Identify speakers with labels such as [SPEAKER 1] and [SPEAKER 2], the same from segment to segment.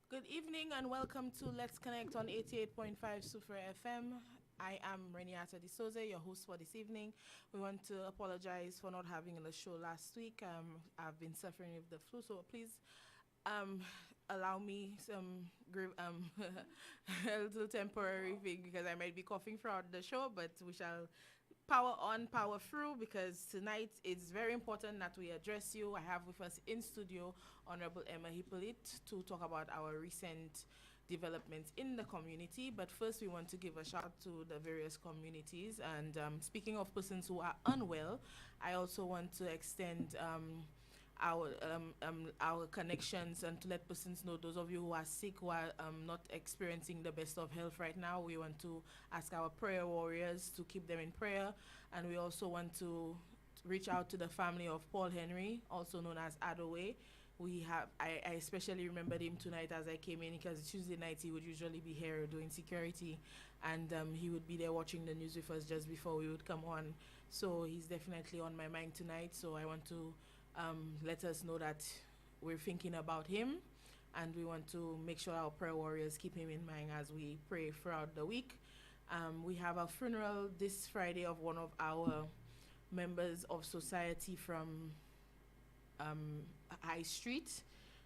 [SPEAKER 1] Good evening and welcome to Let's Connect on 88.5 Soufriere FM. I am Reniata D'Souza, your host for this evening. We want to apologize for not having the show last week. I've been suffering with the flu, so please um, allow me some a little temporary thing because I might be coughing throughout the show, but we shall power on, power through, because tonight it's very important that we address you. I have with us in studio Honorable Emma Hippolyte to talk about our recent developments in the community. But first, we want to give a shout out to the various communities. And speaking of persons who are unwell, I also want to extend our connections and to let persons know, those of you who are sick, who are not experiencing the best of health right now, we want to ask our prayer warriors to keep them in prayer. And we also want to reach out to the family of Paul Henry, also known as Adaway. I especially remembered him tonight as I came in, because Tuesday night he would usually be here doing security, and he would be there watching the news with us just before we would come on. So he's definitely on my mind tonight. So I want to let us know that we're thinking about him, and we want to make sure our prayer warriors keep him in mind as we pray throughout the week. We have a funeral this Friday of one of our members of society from High Street.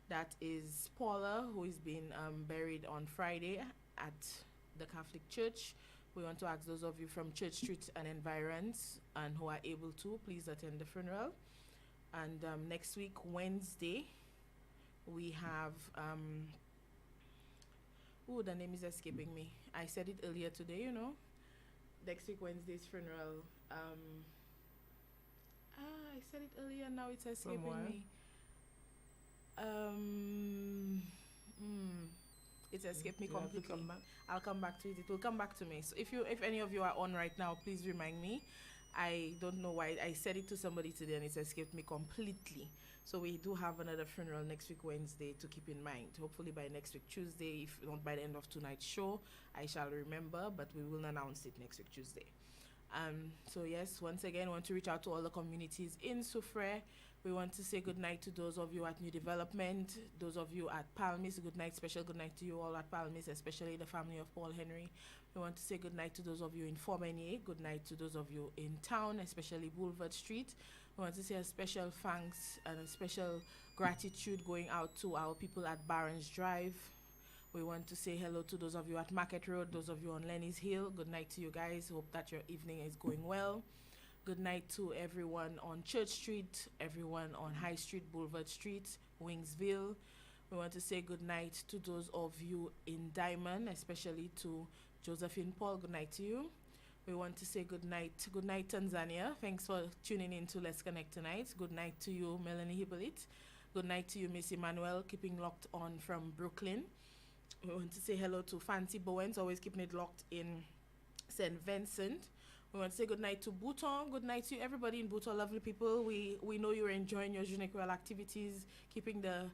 [SPEAKER 1] That is Paula, who is being buried on Friday at the Catholic Church. We want to ask those of you from Church Street and environs and who are able to, please attend the funeral. And next week, Wednesday, we have, the name is escaping me. I said it earlier today, you know. Next week, Wednesday's funeral. I said it earlier, now it's escaping me. It's escaped me completely. I'll come back to it. It will come back to me. So if any of you are on right now, please remind me. I don't know why I said it to somebody today and it's escaped me completely. So we do have another funeral next week Wednesday to keep in mind. Hopefully by next week Tuesday, if not by the end of tonight's show, I shall remember, but we will announce it next week Tuesday. So yes, once again, I want to reach out to all the communities in Soufriere. We want to say good night to those of you at New Development, those of you at Palmis, good night, special good night to you all at Palmis, especially the family of Paul Henry. We want to say good night to those of you in Formenier, good night to those of you in town, especially Boulevard Street. We want to say a special thanks and a special gratitude going out to our people at Barron's Drive. We want to say hello to those of you at Market Road, those of you on Lenny's Hill. Good night to you guys. Hope that your evening is going well. Good night to everyone on Church Street, everyone on High Street, Boulevard Street, Wingsville. We want to say good night to those of you in Diamond, especially to Josephine Paul. Good night to you. We want to say good night. Good night, Tanzania. Thanks for tuning in to Let's Connect tonight. Good night to you, Melanie Hippolyte. Good night to you, Miss Emmanuel, keeping locked on from Brooklyn. We want to say hello to Fancy Bowens, always keeping it locked in St. Vincent. We want to say good night to Bouton. Good night to everybody in Bouton, lovely people. We know you're enjoying your Jeune Creole activities, keeping the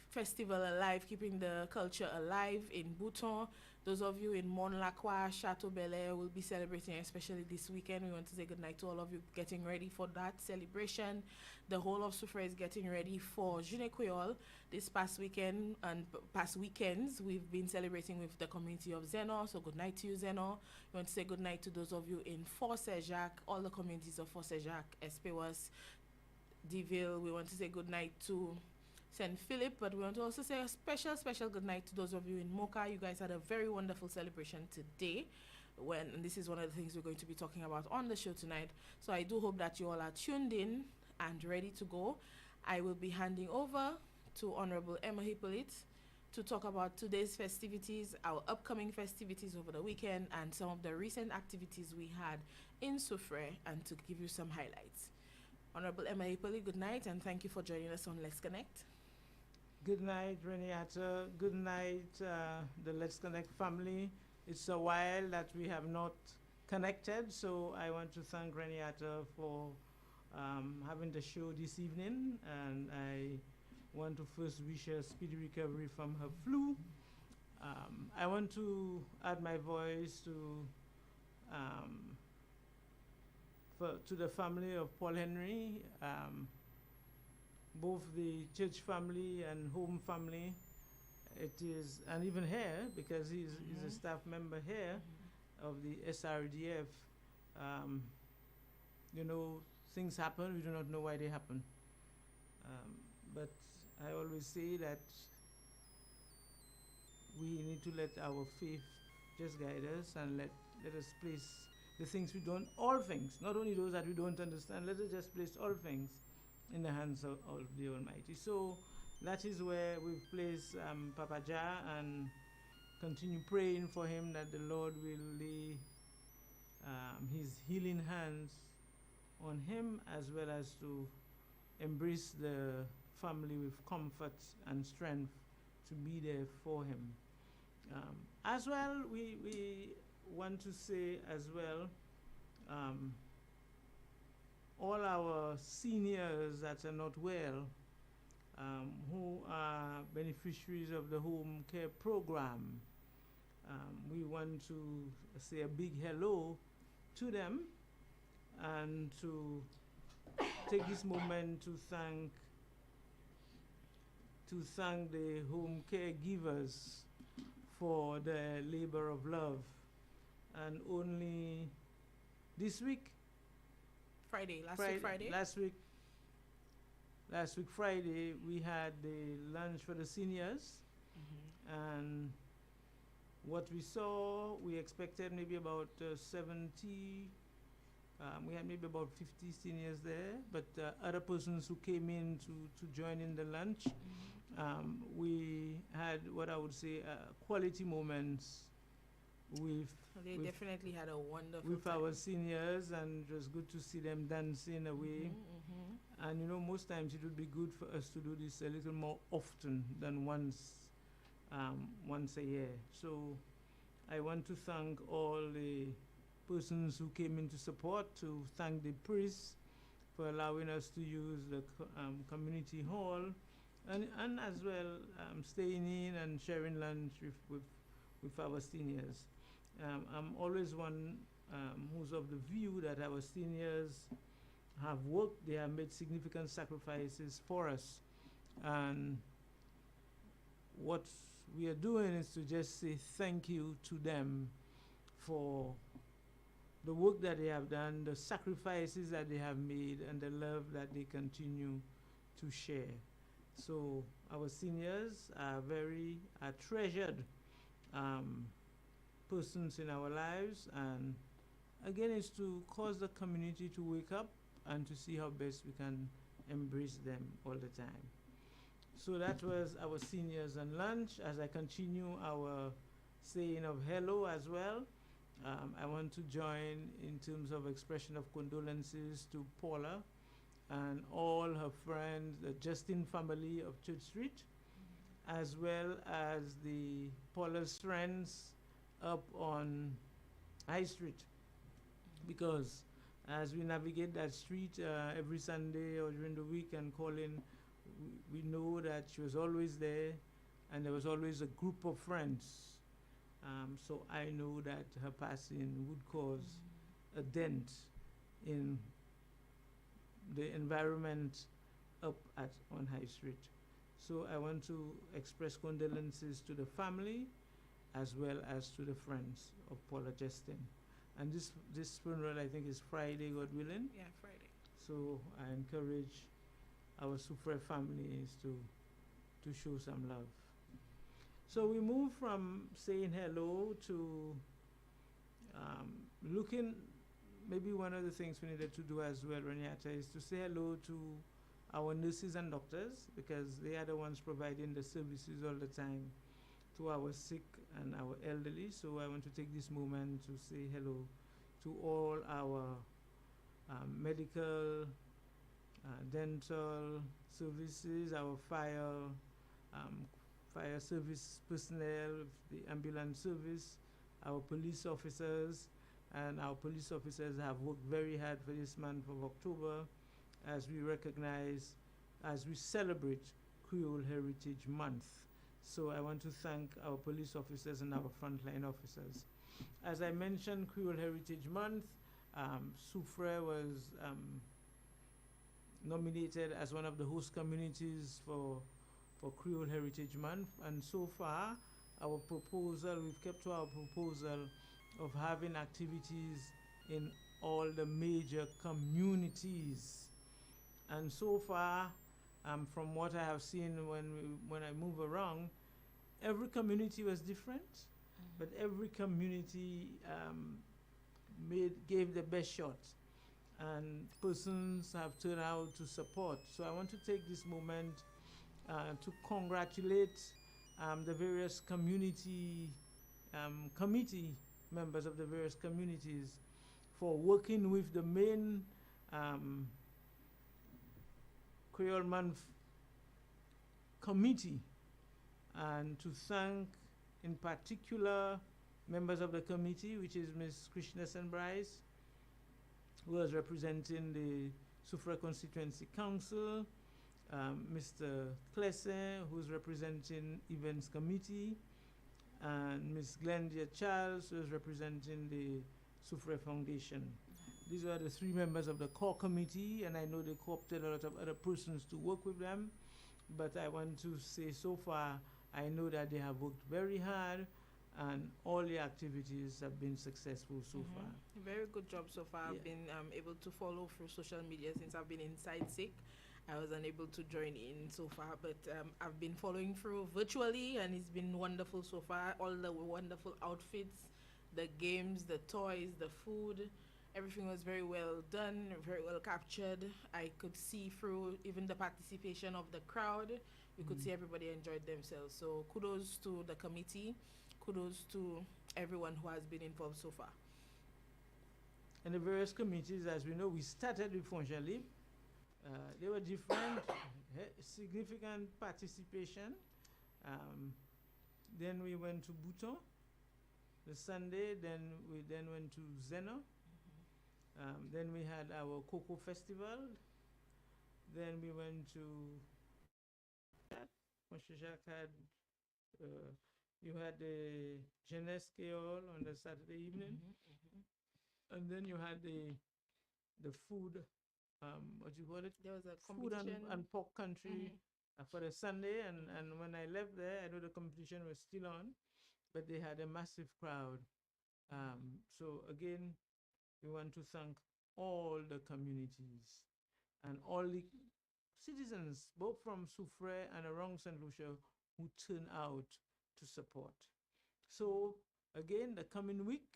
[SPEAKER 1] festival alive, keeping the culture alive in Bouton. Those of you in Mont-Lacroix, Chateau Bel Air will be celebrating, especially this weekend. We want to say good night to all of you getting ready for that celebration. The whole of Soufriere is getting ready for Jeune Creole. This past weekend and past weekends, we've been celebrating with the community of Zeno. So good night to you, Zeno. We want to say good night to those of you in St Jacques, all the communities of St Jacques, Espewas, Deville. We want to say good night to St. Philip, but we want to also say a special good night to those of you in Mocha. You guys had a very wonderful celebration today, and this is one of the things we're going to be talking about on the show tonight. So I do hope that you all are tuned in and ready to go. I will be handing over to Honorable Emma Hippolyte to talk about today's festivities, our upcoming festivities over the weekend, and some of the recent activities we had in Soufriere, and to give you some highlights. Honorable Emma Hippolyte, good night, and thank you for joining us on Let's Connect.
[SPEAKER 2] Good night, Reniata. Good night, the Let's Connect family. It's a while that we have not connected, so I want to thank Reniata for having the show this evening, and I want to first wish her speedy recovery from her flu. I want to add my voice to the family of Paul Henry, both the church family and home family, it is, and even here, because he's a staff member here of the SRDF, um, you know, things happen, we do not know why they happen. But I always say that we need to let our faith just guide us, and let us place the things we don't, all things, not only those that we don't understand, let us just place all things in the hands of the Almighty. So that is where we've placed Papa Jah, and continue praying for him that the Lord will lay his healing hands on him, as well as to embrace the family with comfort and strength to be there for him. As well, we want to say as well, all our seniors that are not well, who are beneficiaries of the home care program, we want to say a big hello to them, and to take this moment to thank the home care givers for the labor of love. And only this week, last week Friday, we had the lunch for the seniors, and what we saw, we expected maybe about 70. We had maybe about 50 seniors there, but other persons who came in to join in the lunch, we had what I would say quality moments with.
[SPEAKER 1] They definitely had a wonderful
[SPEAKER 2] with
[SPEAKER 1] time.
[SPEAKER 2] Our seniors, and it was good to see them dancing away. And you know, most times it would be good for us to do this a little more often than once a year. So I want to thank all the persons who came in to support, to thank the priests for allowing us to use the community hall, and as well staying in and sharing lunch with our seniors. I'm always one who's of the view that our seniors have worked, they have made significant sacrifices for us, and what we are doing is to just say thank you to them for the work that they have done, the sacrifices that they have made, and the love that they continue to share. So our seniors are treasured persons in our lives, and again, it's to cause the community to wake up and to see how best we can embrace them all the time. So that was our seniors and lunch. As I continue our saying of hello as well, I want to join in terms of expression of condolences to Paula and all her friends, the Justin family of Church Street, as well as the Paula's friends up on High Street, because as we navigate that street every Sunday or during the week and calling, we know that she was always there, and there was always a group of friends. So I know that her passing would cause a dent in the environment up on High Street. So I want to express condolences to the family, as well as to the friends of Paula Justin. And this funeral, I think, is Friday, God willing.
[SPEAKER 1] Yeah, Friday.
[SPEAKER 2] So I encourage our Soufriere families to show some love. So we move from saying hello to looking. Maybe one of the things we needed to do as well, Renata, is to say hello to our nurses and doctors, because they are the ones providing the services all the time to our sick and our elderly. So I want to take this moment to say hello to all our medical, dental services, our fire service personnel, the ambulance service, our police officers. And our police officers have worked very hard for this month of October, as we celebrate Creole Heritage Month. So I want to thank our police officers and our frontline officers. As I mentioned, Creole Heritage Month, Soufriere was nominated as one of the host communities for for Creole Heritage Month. And so far, our proposal, we've kept to our proposal of having activities in all the major communities. And so far, from what I have seen when I move around, every community was different, but every community gave the best shot, and persons have turned out to support. So I want to take this moment to congratulate the various community committee members of the various communities for working with the main Creole Month committee, and to thank in particular members of the committee, which is Ms. Krishna Bryce, who was representing the Soufriere Constituency Council, Mr. Clessin, who's representing Events Committee, and Ms. Glendia Charles, who is representing the Soufriere Foundation. These are the three members of the core committee, and I know they co-opted a lot of other persons to work with them, but I want to say so far, I know that they have worked very hard, and all the activities have been successful so far.
[SPEAKER 1] Very good job so far.
[SPEAKER 2] Yeah.
[SPEAKER 1] I've been able to follow through social media since I've been inside sick. I was unable to join in so far, but I've been following through virtually, and it's been wonderful so far. All the wonderful outfits, the games, the toys, the food, everything was very well done, very well captured. I could see through even the participation of the crowd. You could see everybody enjoyed themselves. So kudos to the committee, kudos to everyone who has been involved so far.
[SPEAKER 2] And the various committees, as we know, we started with Fonjalib. They were different, significant participation. Then we went to Bouton the Sunday, then we went to Zeno. Then we had our Cocoa Festival. Then we went to St Jacques had you had the Jeunesse Créole on the Saturday evening, and then you had the food. What do you call it?
[SPEAKER 1] There was a
[SPEAKER 2] Food
[SPEAKER 1] competition.
[SPEAKER 2] and pork country for the Sunday, and when I left there, I know the competition was still on, but they had a massive crowd. So again, we want to thank all the communities and all the citizens, both from Soufriere and around St. Lucia, who turn out to support. So again, the coming week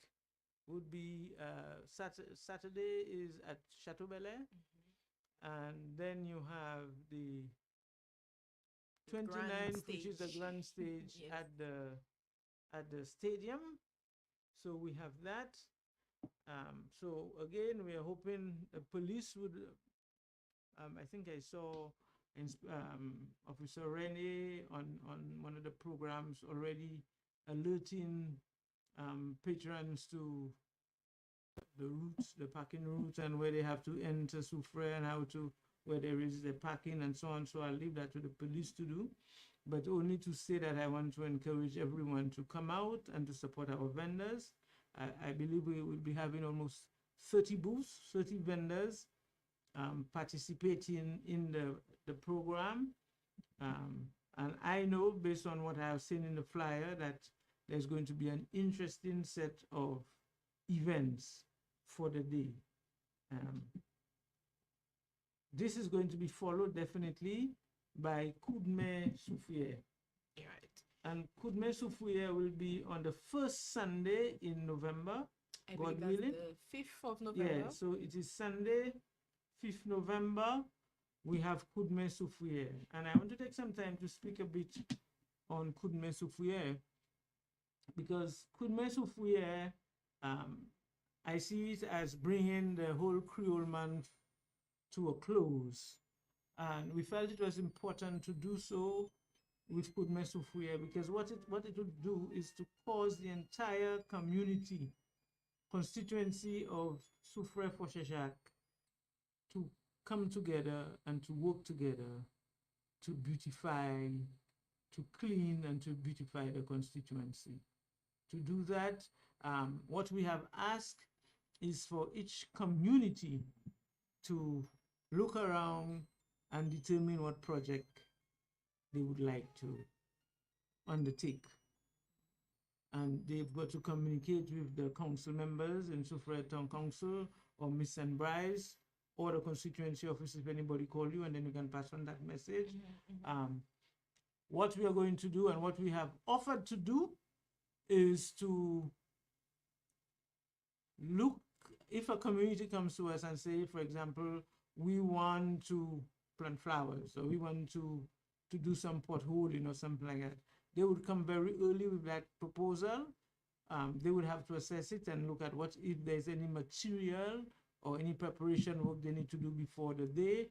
[SPEAKER 2] would be Saturday is at Chateau Bel Air, and then you have the 29th, which is the grand stage at the stadium. So we have that. So again, we are hoping the police would. I think I saw Officer Rene on one of the programs already alerting patrons to the routes, the parking routes, and where they have to enter Soufriere and where there is the parking and so on. So I'll leave that to the police to do, but only to say that I want to encourage everyone to come out and to support our vendors. I believe we will be having almost 30 booths, 30 vendors participating in the program. And I know, based on what I have seen in the flyer, that there's going to be an interesting set of events for the day. This is going to be followed definitely by Koudme Soufriere.
[SPEAKER 1] Right.
[SPEAKER 2] And Koudme Soufriere will be on the first Sunday in November, God willing.
[SPEAKER 1] The 5th of November.
[SPEAKER 2] Yeah, so it is Sunday, 5th November. We have Koudme Soufriere. And I want to take some time to speak a bit on Koudme Soufriere, because Koudme Soufriere, I see it as bringing the whole Creole Month to a close. And we felt it was important to do so with Koudme Soufriere, because what it would do is to cause the entire community, constituency of Soufriere for St Jacques, to come together and to work together to beautify, to clean and to beautify the constituency. To do that, what we have asked is for each community to look around and determine what project they would like to undertake. And they've got to communicate with the council members in Soufriere Town Council or Miss St. Bryce or the constituency office if anybody call you, and then you can pass on that message. What we are going to do and what we have offered to do is to look, if a community comes to us and say, for example, we want to plant flowers or we want to do some potholing or something like that, they would come very early with that proposal. They would have to assess it and look at what, if there's any material or any preparation work they need to do before the day.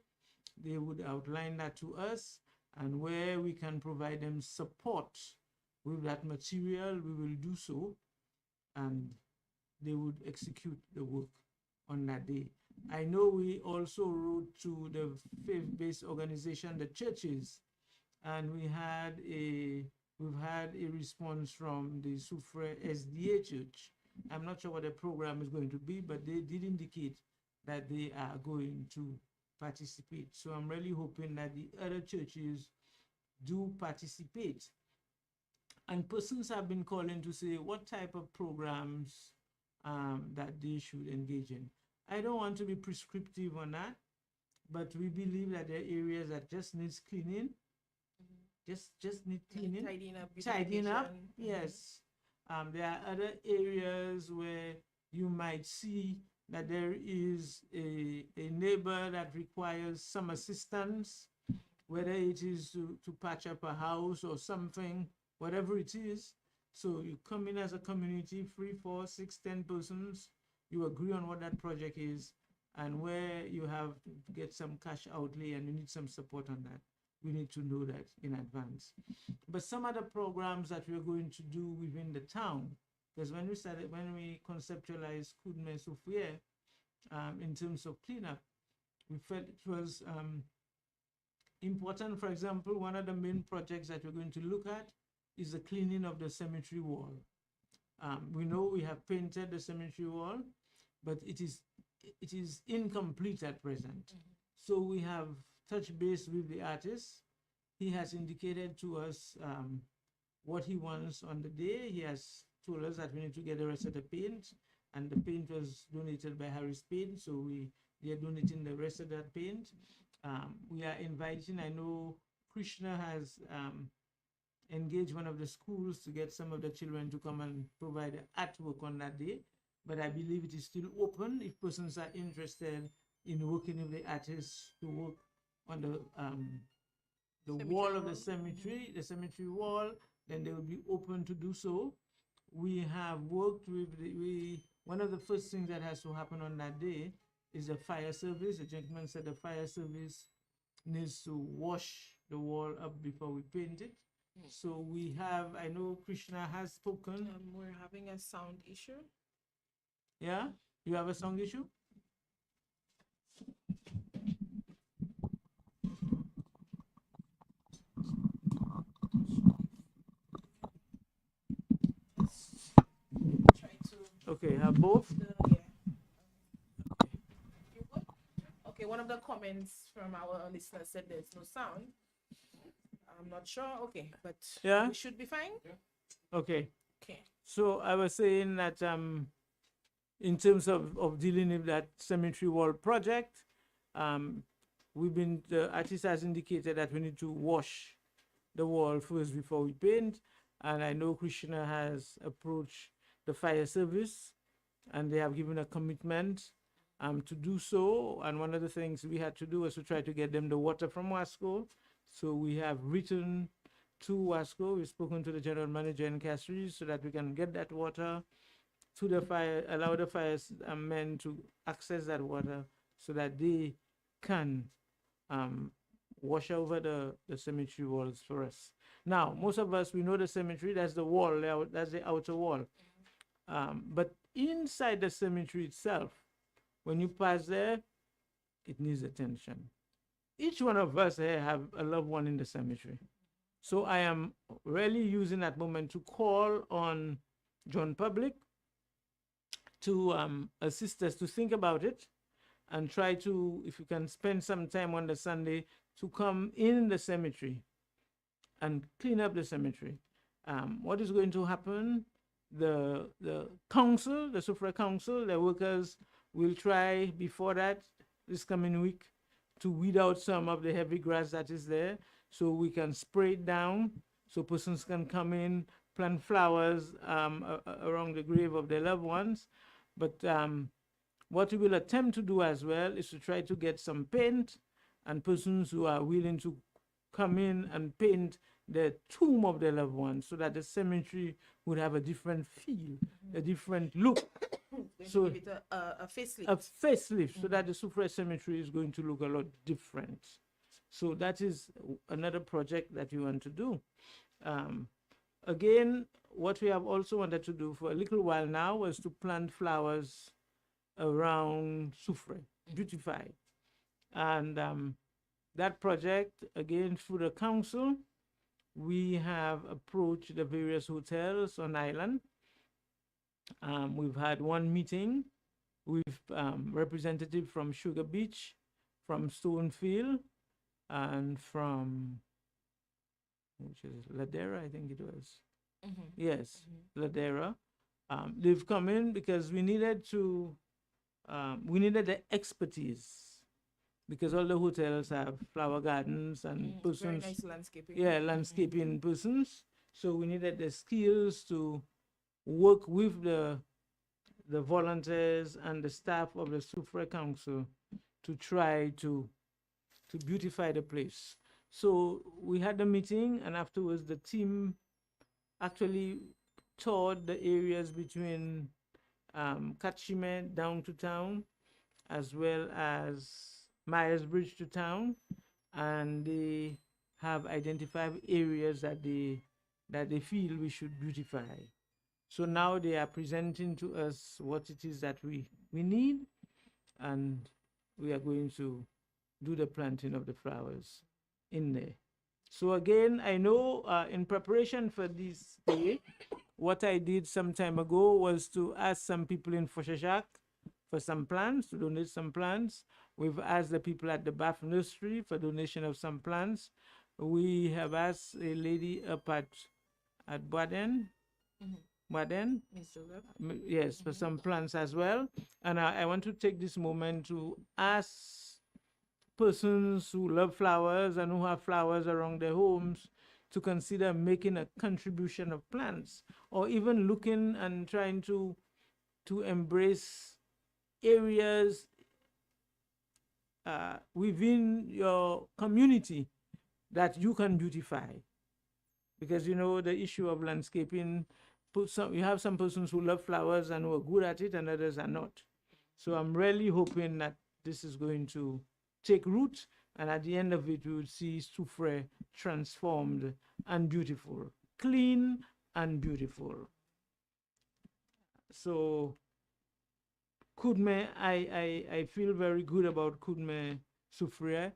[SPEAKER 2] They would outline that to us, and where we can provide them support with that material, we will do so, and they would execute the work on that day. I know we also wrote to the faith-based organization, the churches, and we've had a response from the Soufriere SDA Church. I'm not sure what the program is going to be, but they did indicate that they are going to participate. So I'm really hoping that the other churches do participate. And persons have been calling to say what type of programs that they should engage in. I don't want to be prescriptive on that, but we believe that there are areas that just needs cleaning. Just need cleaning. Tidying up, yes. There are other areas where you might see that there is a neighbor that requires some assistance, whether it is to patch up a house or something, whatever it is. So you come in as a community, 3, 4, 6, 10 persons, you agree on what that project is, and where you have to get some cash outlay and you need some support on that. We need to know that in advance. But some other programs that we're going to do within the town, because when we conceptualized Kudme Soufriere in terms of cleanup, we felt it was important. For example, one of the main projects that we're going to look at is the cleaning of the cemetery wall. We know we have painted the cemetery wall, but it is incomplete at present. So we have touch base with the artist. He has indicated to us what he wants on the day. He has told us that we need to get the rest of the paint, and the paint was donated by Harris Paint, so they are donating the rest of that paint. We are inviting, I know Krishna has engaged one of the schools to get some of the children to come and provide artwork on that day, but I believe it is still open if persons are interested in working with the artists to work on the wall of the cemetery, the cemetery wall, then they will be open to do so. We have worked with one of the first things that has to happen on that day is the fire service. The gentleman said the fire service needs to wash the wall up before we paint it. So we have, I know Krishna has spoken.
[SPEAKER 1] We're having a sound issue.
[SPEAKER 2] Yeah? You have a sound issue? Okay, have both?
[SPEAKER 1] Yeah. Okay, one of the comments from our listeners said there's no sound. I'm not sure. Okay, but
[SPEAKER 2] yeah,
[SPEAKER 1] we should be fine.
[SPEAKER 2] Yeah. Okay.
[SPEAKER 1] Okay.
[SPEAKER 2] So I was saying that in terms of dealing with that cemetery wall project, the artist has indicated that we need to wash the wall first before we paint. And I know Krishna has approached the fire service, and they have given a commitment to do so. And one of the things we had to do was to try to get them the water from Wasco. So we have written to Wasco. We've spoken to the general manager in Castries so that we can get that water to the fire, allow the firemen to access that water so that they can wash over the cemetery walls for us. Now, most of us, we know the cemetery, that's the wall, that's the outer wall. But inside the cemetery itself, when you pass there, it needs attention. Each one of us here have a loved one in the cemetery. So I am really using that moment to call on John Public to assist us to think about it and try to, if you can spend some time on the Sunday, to come in the cemetery and clean up the cemetery. What is going to happen? The council, the Soufriere Council, the workers will try before that, this coming week, to weed out some of the heavy grass that is there, so we can spray it down, so persons can come in, plant flowers around the grave of their loved ones. But what we will attempt to do as well is to try to get some paint, and persons who are willing to come in and paint the tomb of their loved ones, so that the cemetery would have a different feel, a different look.
[SPEAKER 1] So give it a facelift.
[SPEAKER 2] A facelift, so that the Soufriere cemetery is going to look a lot different. So that is another project that we want to do. Again, what we have also wanted to do for a little while now was to plant flowers around Soufriere, beautify. And that project, again, through the council, we have approached the various hotels on island. We've had one meeting with representative from Sugar Beach, from Stonefield, and from, which is Ladera, I think it was. Yes, Ladera. They've come in because we needed the expertise, because all the hotels have flower gardens and persons.
[SPEAKER 1] Very nice landscaping.
[SPEAKER 2] Yeah, landscaping persons. So we needed the skills to work with the volunteers and the staff of the Soufriere Council to try to beautify the place. So we had the meeting, and afterwards the team actually toured the areas between Kachime down to town, as well as Myers Bridge to town, and they have identified areas that they feel we should beautify. So now they are presenting to us what it is that we need, and we are going to do the planting of the flowers in there. So again, I know in preparation for this day, what I did some time ago was to ask some people in St Jacques for some plants, to donate some plants. We've asked the people at the Bath Nursery for donation of some plants. We have asked a lady up at Baden, Baden, yes, for some plants as well. And I want to take this moment to ask persons who love flowers and who have flowers around their homes to consider making a contribution of plants, or even looking and trying to embrace areas within your community that you can beautify. Because you know the issue of landscaping, you have some persons who love flowers and who are good at it, and others are not. So I'm really hoping that this is going to take root, and at the end of it, we will see Soufriere transformed and beautiful, clean and beautiful. So Kudme, I feel very good about Kudme Soufriere,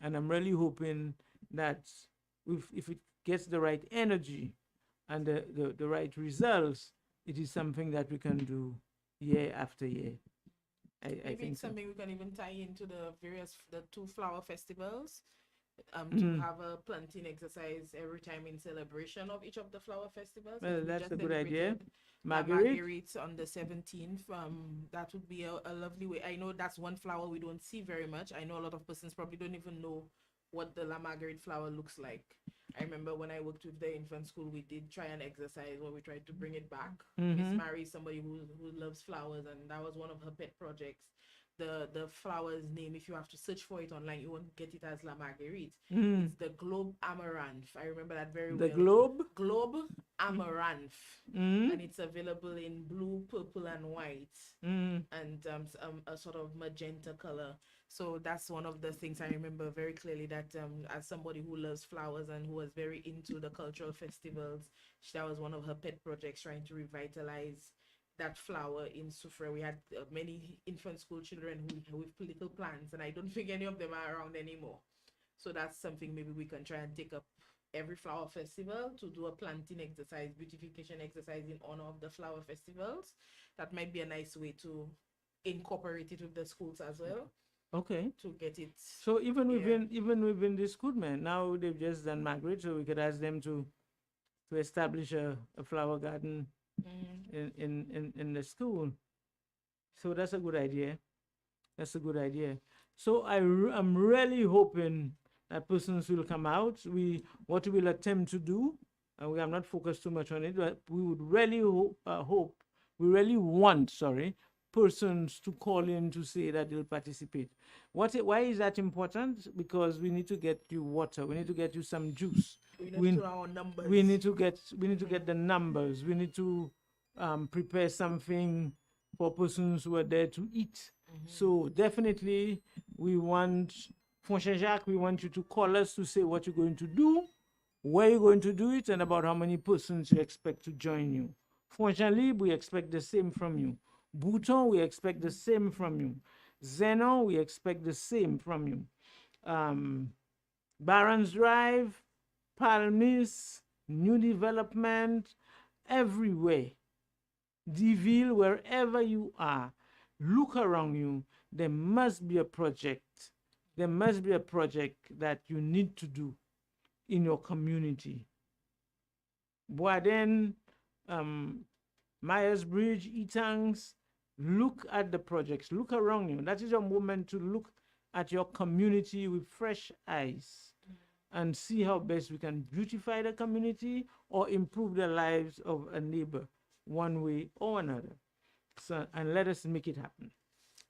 [SPEAKER 2] and I'm really hoping that if it gets the right energy and the right results, it is something that we can do year after year. I think
[SPEAKER 1] it's something we can even tie into the two flower festivals, to have a planting exercise every time in celebration of each of the flower festivals.
[SPEAKER 2] Well, that's a good idea.
[SPEAKER 1] Marguerite on the 17th. That would be a lovely way. I know that's one flower we don't see very much. I know a lot of persons probably don't even know what the La Marguerite flower looks like. I remember when I worked with the infant school, we did try an exercise where we tried to bring it back. Miss Mary is somebody who loves flowers, and that was one of her pet projects. The flower's name, if you have to search for it online, you won't get it as La Marguerite. It's the Globe Amaranth. I remember that very well.
[SPEAKER 2] The
[SPEAKER 1] Globe Amaranth. And it's available in blue, purple, and white. And a sort of magenta color. So that's one of the things I remember very clearly, that as somebody who loves flowers and who was very into the cultural festivals, that was one of her pet projects, trying to revitalize that flower in Soufriere. We had many infant school children with little plants, and I don't think any of them are around anymore. So that's something maybe we can try and take up every flower festival, to do a planting exercise, beautification exercise in honor of the flower festivals. That might be a nice way to incorporate it with the schools as well.
[SPEAKER 2] Okay.
[SPEAKER 1] to get it.
[SPEAKER 2] So even
[SPEAKER 1] Yeah.
[SPEAKER 2] within this good man, now they've just done Margaret, so we could ask them to establish a flower garden
[SPEAKER 1] Mm.
[SPEAKER 2] in the school. So that's a good idea. That's a good idea. So I'm really hoping that persons will come out. What we'll attempt to do, and we have not focused too much on it, but we would really hope, we really want, sorry, persons to call in to say that they'll participate. Why is that important? Because we need to get you water. We need to get you some juice.
[SPEAKER 1] We need
[SPEAKER 2] We,
[SPEAKER 1] to our numbers.
[SPEAKER 2] we need to get the numbers. We need to prepare something for persons who are there to eat. So definitely we want, St Jacques, we want you to call us to say what you're going to do, where you're going to do it, and about how many persons you expect to join you. St we expect the same from you. Bouton, we expect the same from you. Zenon, we expect the same from you. Barons Drive, Palmis, New Development, everywhere. Deville, wherever you are, look around you. There must be a project. There must be a project that you need to do in your community. Boaden, Myers Bridge, Etangs, look at the projects. Look around you. That is a moment to look at your community with fresh eyes and see how best we can beautify the community or improve the lives of a neighbor one way or another. So, and let us make it happen.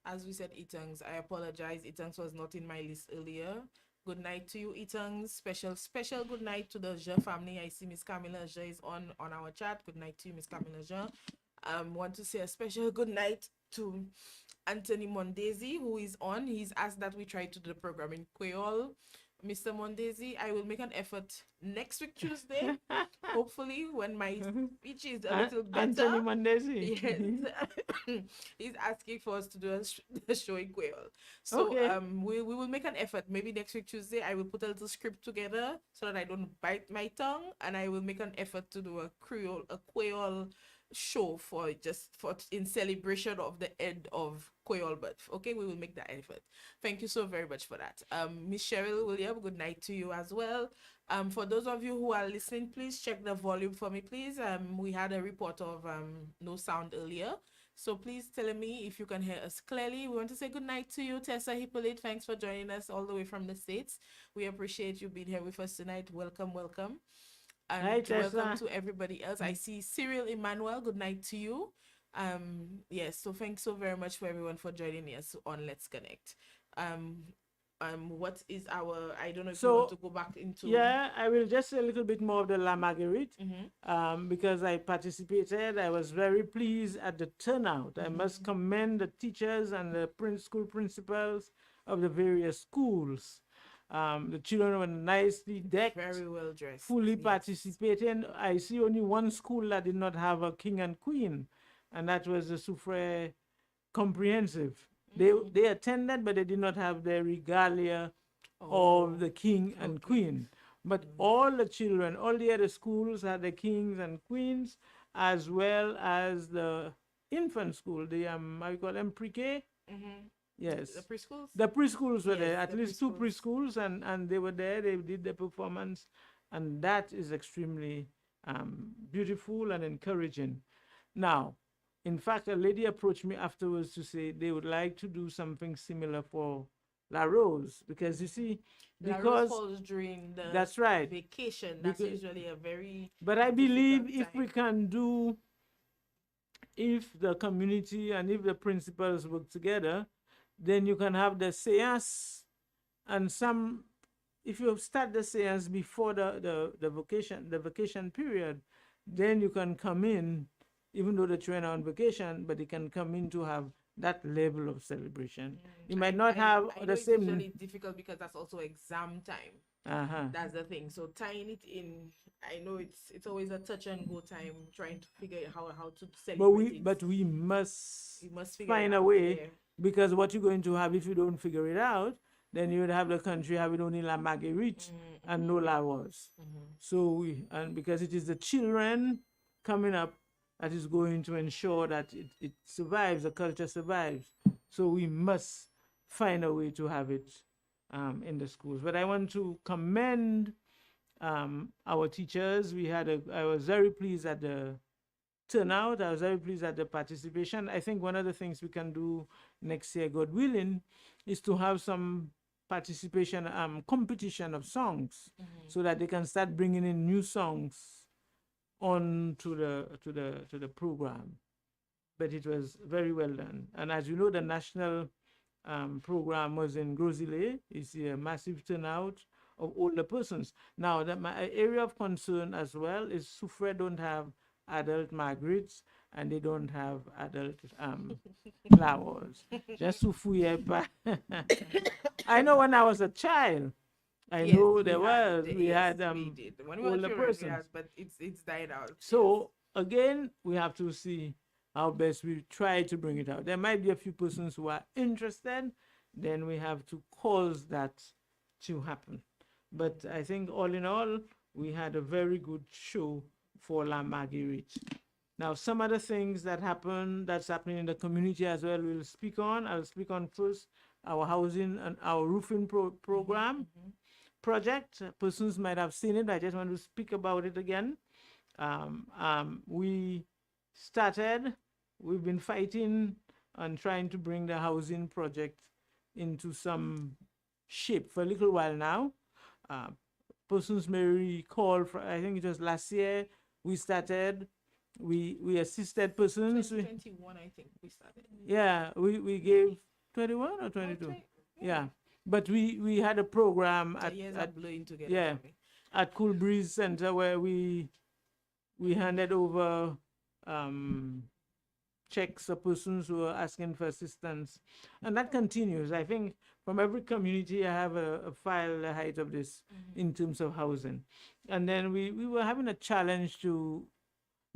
[SPEAKER 1] As we said, Itangs, I apologize. Itangs was not in my list earlier. Good night to you, Itangs. Special good night to the Je family. I see Miss Camilla Je is on our chat. Good night to you, Miss Camilla Je. Want to say a special good night to Anthony Mondesi, who is on. He's asked that we try to do the program in Creole. Mr. Mondesi, I will make an effort next week Tuesday, hopefully, when my speech is a little better.
[SPEAKER 2] Anthony Mondesi.
[SPEAKER 1] Yes. He's asking for us to do a show in Creole. So
[SPEAKER 2] Okay.
[SPEAKER 1] we will make an effort. Maybe next week Tuesday, I will put a little script together so that I don't bite my tongue, and I will make an effort to do a Creole show for in celebration of the end of Creole birth. Okay, we will make that effort. Thank you so very much for that. Miss Cheryl William, good night to you as well. For those of you who are listening, please check the volume for me, please. We had a report of no sound earlier. So please tell me if you can hear us clearly. We want to say good night to you, Tessa Hippolyte. Thanks for joining us all the way from the States. We appreciate you being here with us tonight. Welcome, welcome. And
[SPEAKER 2] Hi,
[SPEAKER 1] welcome to everybody else. I see Cyril Emmanuel. Good night to you. Yes, so thanks so very much for everyone for joining us on Let's Connect. What is our, I don't know if you want to go back into.
[SPEAKER 2] Yeah, I will just say a little bit more of the La Marguerite, because I participated. I was very pleased at the turnout. I must commend the teachers and the school principals of the various schools. The children were nicely decked,
[SPEAKER 1] very well dressed,
[SPEAKER 2] fully participating. I see only one school that did not have a king and queen, and that was the Soufriere Comprehensive. They attended, but they did not have the regalia of the king and queen. But all the children, all the other schools had the kings and queens, as well as the infant school, the how you call them, pre-K. Yes.
[SPEAKER 1] The preschools?
[SPEAKER 2] The preschools were there, at least two preschools, and they were there, they did the performance, and that is extremely beautiful and encouraging. Now, in fact, a lady approached me afterwards to say they would like to do something similar for La Rose, because you see, because
[SPEAKER 1] La Rose falls during the
[SPEAKER 2] that's right,
[SPEAKER 1] vacation. That's usually a very.
[SPEAKER 2] But I believe if we can do, if the community and if the principals work together, then you can have the séance, and some, if you start the séance before the vacation period, then you can come in, even though the children are on vacation, but they can come in to have that level of celebration. You might not have the same.
[SPEAKER 1] It's usually difficult because that's also exam time. That's the thing. So tying it in, I know it's always a touch and go time trying to figure out how to celebrate
[SPEAKER 2] but we must find
[SPEAKER 1] a
[SPEAKER 2] a way, because what you're going to have if you don't figure it out, then you would have the country having only La Marguerite and no La Rose. So and because it is the children coming up that is going to ensure that it survives, the culture survives. So we must find a way to have it in the schools. But I want to commend our teachers. I was very pleased at the turnout. I was very pleased at the participation. I think one of the things we can do next year, God willing, is to have some participation competition of songs, so that they can start bringing in new songs on to the program. But it was very well done. And as you know, the national program was in Grosile. It's a massive turnout of older persons. Now, my area of concern as well is Soufriere don't have adult Margarets, and they don't have adult flowers. Just Soufriere. I know when I was a child, I
[SPEAKER 1] Yes,
[SPEAKER 2] know
[SPEAKER 1] we
[SPEAKER 2] there
[SPEAKER 1] had,
[SPEAKER 2] was. We
[SPEAKER 1] yes,
[SPEAKER 2] had
[SPEAKER 1] we did. When we were
[SPEAKER 2] older
[SPEAKER 1] children, we
[SPEAKER 2] persons.
[SPEAKER 1] had, but it's died out.
[SPEAKER 2] So again, we have to see how best we try to bring it out. There might be a few persons who are interested, then we have to cause that to happen. But I think all in all, we had a very good show for La Marguerite. Now, some other things that's happening in the community as well, we'll speak on. I'll speak on first our housing and our roofing program project. Persons might have seen it. I just want to speak about it again. We've been fighting and trying to bring the housing project into some shape for a little while now. Persons may recall, I think it was last year, we assisted persons.
[SPEAKER 1] 2021, I think we started.
[SPEAKER 2] Yeah, we gave 21 or 22. Yeah. But we had a program
[SPEAKER 1] at blowing together.
[SPEAKER 2] Yeah, at Cool Breeze Center, where we handed over checks of persons who are asking for assistance, and that continues. I think from every community I have a file the height of this in terms of housing. And then we were having a challenge to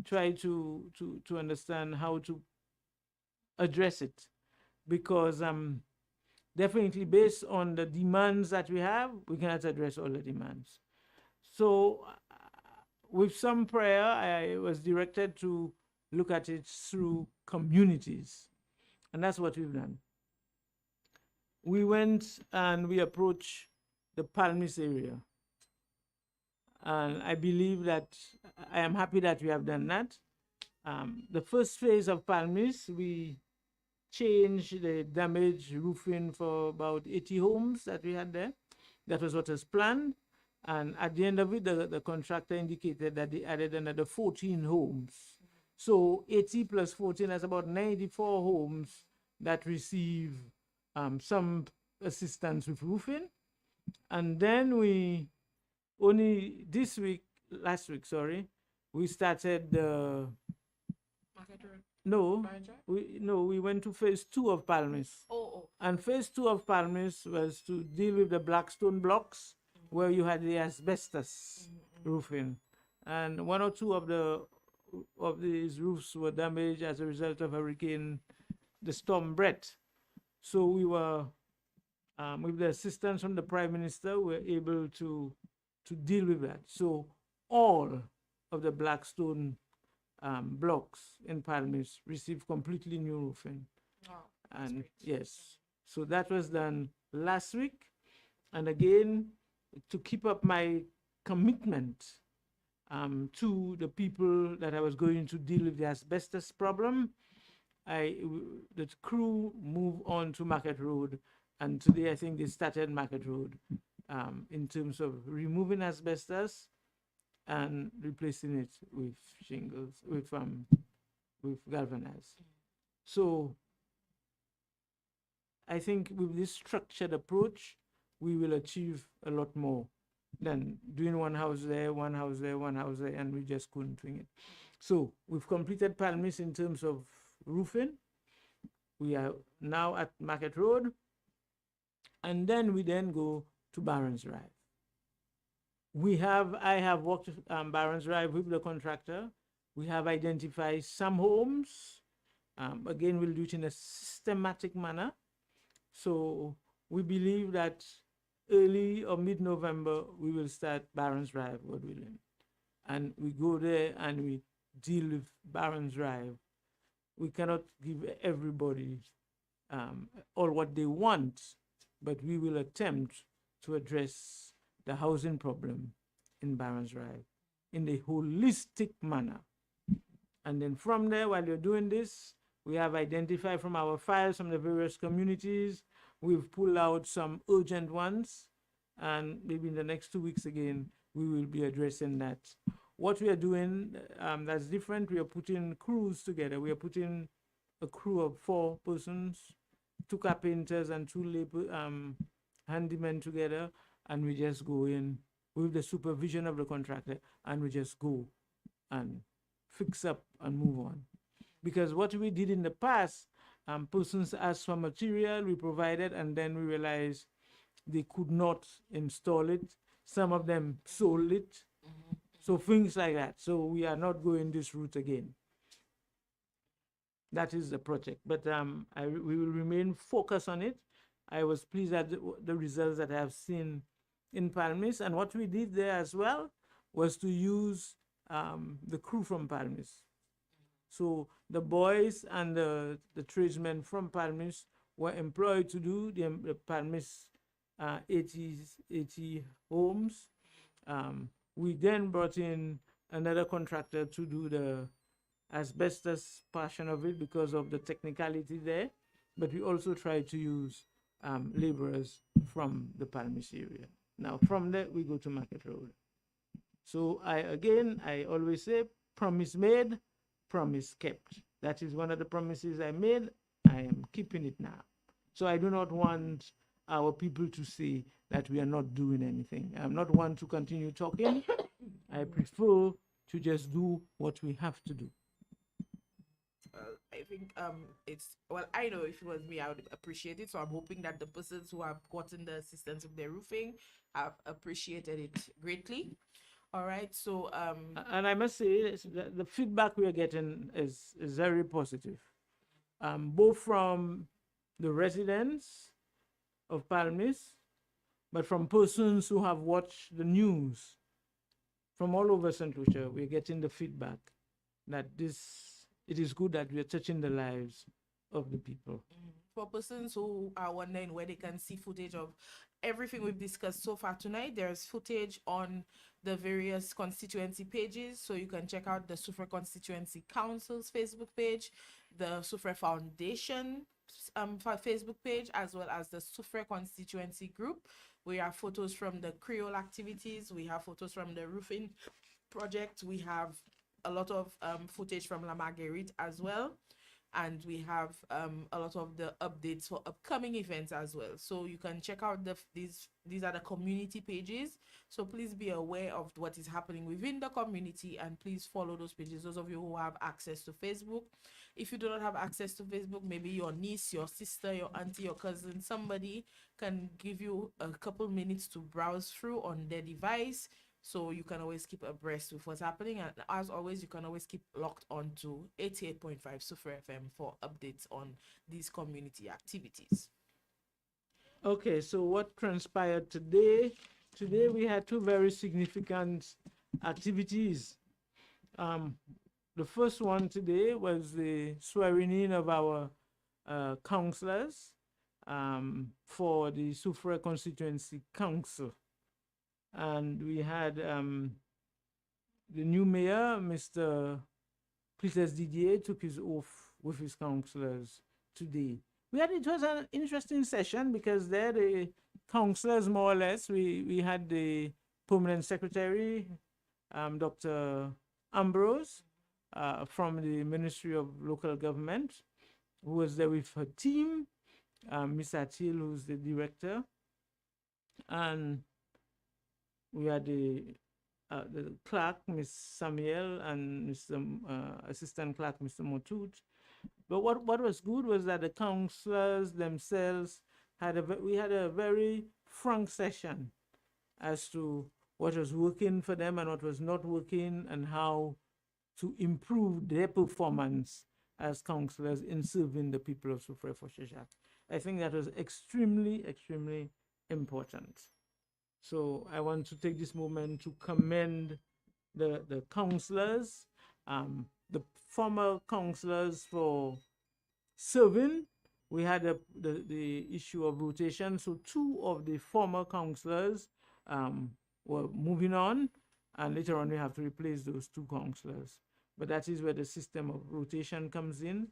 [SPEAKER 2] try to understand how to address it, because definitely based on the demands that we have, we cannot address all the demands. So with some prayer, I was directed to look at it through communities. And that's what we've done. We went and we approached the Palmis area. And I believe that I am happy that we have done that. The first phase of Palmis, we changed the damaged roofing for about 80 homes that we had there. That was what was planned. And at the end of it, the contractor indicated that they added another 14 homes. So 80 plus 14, that's about 94 homes that receive some assistance with roofing. And then last week, we started the we went to phase 2 of Palmis. And phase 2 of Palmis was to deal with the Blackstone blocks, where you had the asbestos roofing. And one or two of these roofs were damaged as a result of the storm Brett. So we were, with the assistance from the Prime Minister, we were able to deal with that. So all of the Blackstone blocks in Palmis received completely new roofing.
[SPEAKER 1] Wow,
[SPEAKER 2] and yes, so that was done last week. And again, to keep up my commitment to the people that I was going to deal with the asbestos problem, the crew moved on to Market Road, and today I think they started Market Road in terms of removing asbestos and replacing it with shingles, with galvanized. So I think with this structured approach, we will achieve a lot more than doing one house there, one house there, one house there, and we just couldn't wing it. So we've completed Palmis in terms of roofing. We are now at Market Road, and then we go to Barons Drive. I have walked Barons Drive with the contractor. We have identified some homes. Again, we'll do it in a systematic manner. So we believe that early or mid-November, we will start Barons Drive, God willing. And we go there and we deal with Barons Drive. We cannot give everybody all what they want, but we will attempt to address the housing problem in Barons Drive in a holistic manner. And then from there, while you're doing this, we have identified from our files from the various communities, we've pulled out some urgent ones, and maybe in the next 2 weeks again, we will be addressing that. What we are doing that's different, we are putting crews together. We are putting a crew of 4 persons, 2 carpenters and 2 labor handymen together, and we just go in with the supervision of the contractor, and we just go and fix up and move on. Because what we did in the past, persons asked for material, we provided, and then we realized they could not install it. Some of them sold it. So things like that. So we are not going this route again. That is the project. But we will remain focused on it. I was pleased at the results that I have seen in Palmis. And what we did there as well was to use the crew from Palmis. So the boys and the tradesmen from Palmis were employed to do the Palmis 80 homes. We then brought in another contractor to do the asbestos portion of it because of the technicality there. But we also tried to use laborers from the Palmis area. Now from there, we go to Market Road. So I always say, promise made, promise kept. That is one of the promises I made. I am keeping it now. So I do not want our people to say that we are not doing anything. I'm not one to continue talking. I prefer to just do what we have to do.
[SPEAKER 1] I think I know if it was me, I would appreciate it. So I'm hoping that the persons who have gotten the assistance with their roofing have appreciated it greatly. All right, so
[SPEAKER 2] and I must say the feedback we are getting is very positive, both from the residents of Palmis, but from persons who have watched the news from all over St. Lucia. We're getting the feedback that it is good that we are touching the lives of the people.
[SPEAKER 1] For persons who are wondering where they can see footage of everything we've discussed so far tonight, there's footage on the various constituency pages. So you can check out the Soufriere Constituency Council's Facebook page, the Soufriere Foundation Facebook page, as well as the Soufriere Constituency group. We have photos from the Creole activities. We have photos from the roofing project. We have a lot of footage from La Marguerite as well. And we have a lot of the updates for upcoming events as well. So you can check out these are the community pages. So please be aware of what is happening within the community, and please follow those pages. Those of you who have access to Facebook. If you do not have access to Facebook, maybe your niece, your sister, your auntie, your cousin, somebody can give you a couple minutes to browse through on their device. So you can always keep abreast with what's happening. And as always, you can always keep locked on to 88.5 Soufriere FM for updates on these community activities.
[SPEAKER 2] Okay, so what transpired today? Today we had 2 very significant activities. The first one today was the swearing in of our councillors for the Soufriere Constituency Council. And we had the new mayor, Mr. Princess Didier, took his oath with his councillors today. It was an interesting session because there the councillors, more or less, we had the permanent secretary, Dr. Ambrose, from the Ministry of Local Government, who was there with her team, Miss Atil, who's the director, and we had the clerk, Miss Samuel, and Mr. Assistant Clerk, Mr. Motut. But what was good was that the councillors themselves we had a very frank session as to what was working for them and what was not working, and how to improve their performance as councillors in serving the people of Soufriere for St Jacques. I think that was extremely, extremely important. So I want to take this moment to commend the councillors, the former councillors, for serving we had the issue of rotation. So two of the former councillors um, were moving on, and later on we have to replace those two councillors. But that is where the system of rotation comes in.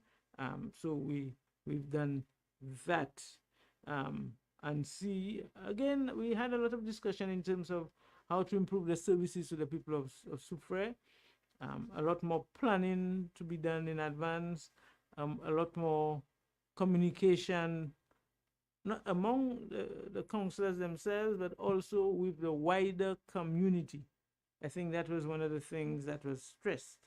[SPEAKER 2] So we've done that. And see, again, we had a lot of discussion in terms of how to improve the services to the people of Soufriere. A lot more planning to be done in advance, a lot more communication, not among the councillors themselves, but also with the wider community. I think that was one of the things that was stressed.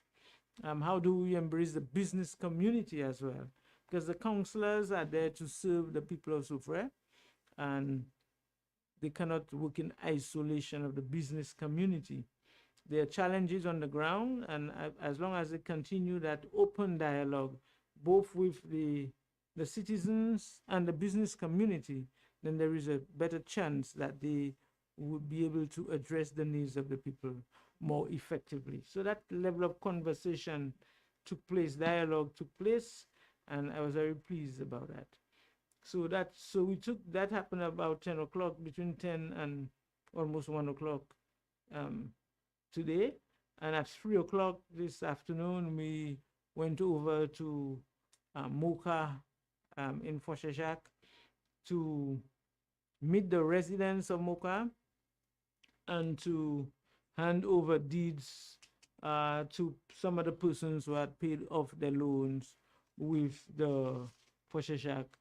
[SPEAKER 2] How do we embrace the business community as well? Because the councillors are there to serve the people of Soufriere, and they cannot work in isolation of the business community. There are challenges on the ground, and as long as they continue that open dialogue, both with the citizens and the business community, then there is a better chance that they would be able to address the needs of the people more effectively. So that level of conversation took place, dialogue took place, and I was very pleased about that. So we took that happened about 10 o'clock, between 10 and almost 1 o'clock today. And at 3 o'clock this afternoon, we went over to Mocha in St Jacques to meet the residents of Mocha and to hand over deeds to some of the persons who had paid off their loans with the St Jacques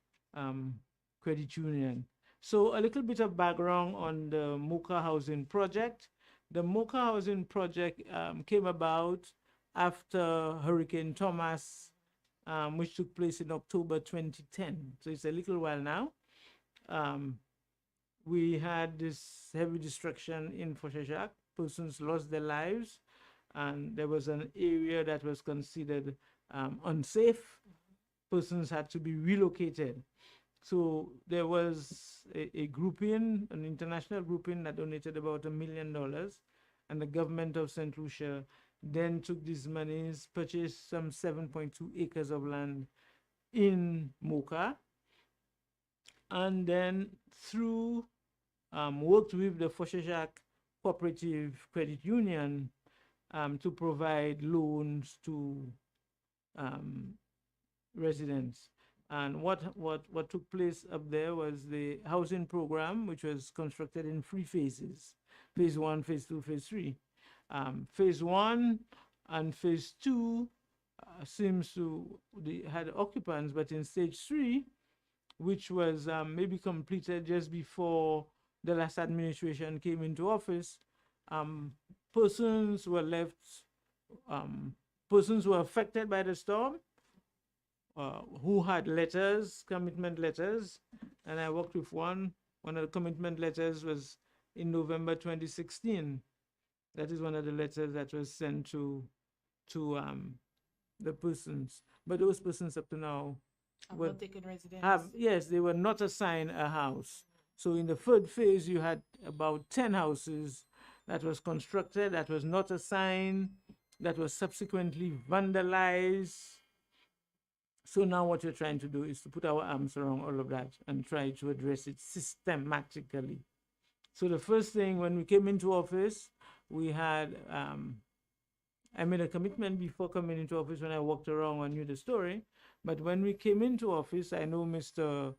[SPEAKER 2] Credit Union. So a little bit of background on the Mocha Housing Project. The Mocha Housing Project came about after Hurricane Thomas, which took place in October 2010. So it's a little while now. We had this heavy destruction in St Jacques. Persons lost their lives, and there was an area that was considered unsafe. Persons had to be relocated. So there was a grouping, an international grouping, that donated about $1 million, and the government of St. Lucia then took these monies, purchased some 7.2 acres of land in Mocha, and then through worked with the St Jacques Cooperative Credit Union to provide loans to residents. And what took place up there was the housing program, which was constructed in 3 phases: phase 1, phase 2, phase 3. Phase 1 and phase 2 seems to had occupants, but in stage 3, which was maybe completed just before the last administration came into office, persons were left, persons were affected by the storm, who had letters, commitment letters, and I worked with one. One of the commitment letters was in November 2016. That is one of the letters that was sent to the persons. But those persons up to now
[SPEAKER 1] have not taken residence.
[SPEAKER 2] Yes, they were not assigned a house. So in the 3rd phase, you had about 10 houses that was constructed, that was not assigned, that was subsequently vandalized. So now what we're trying to do is to put our arms around all of that and try to address it systematically. So the first thing, when we came into office, we had, I made a commitment before coming into office when I walked around and knew the story. But when we came into office, I know Mr.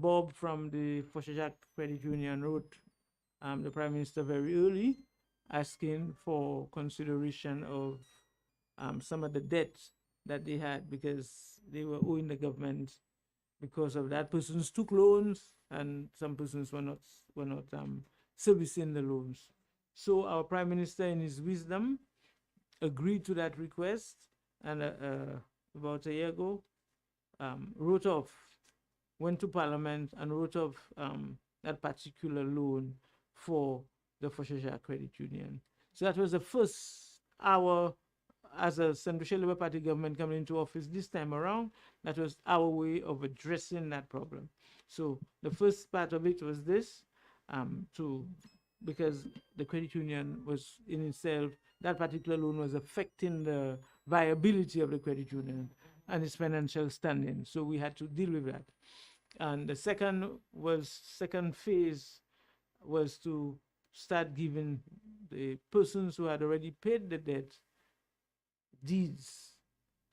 [SPEAKER 2] Bob from the St Jacques Credit Union wrote the Prime Minister very early, asking for consideration of some of the debts that they had, because they were owing the government. Because of that, persons took loans, and some persons were not servicing the loans. So our Prime Minister, in his wisdom, agreed to that request, and about a year ago, went to Parliament and wrote off that particular loan for the St Jacques Credit Union. So that was the first hour as a St. Lucia Labour Party government coming into office this time around. That was our way of addressing that problem. So the first part of it was this, because the credit union was in itself, that particular loan was affecting the viability of the credit union. and its financial standing. So we had to deal with that. And the second phase was to start giving the persons who had already paid the debt deeds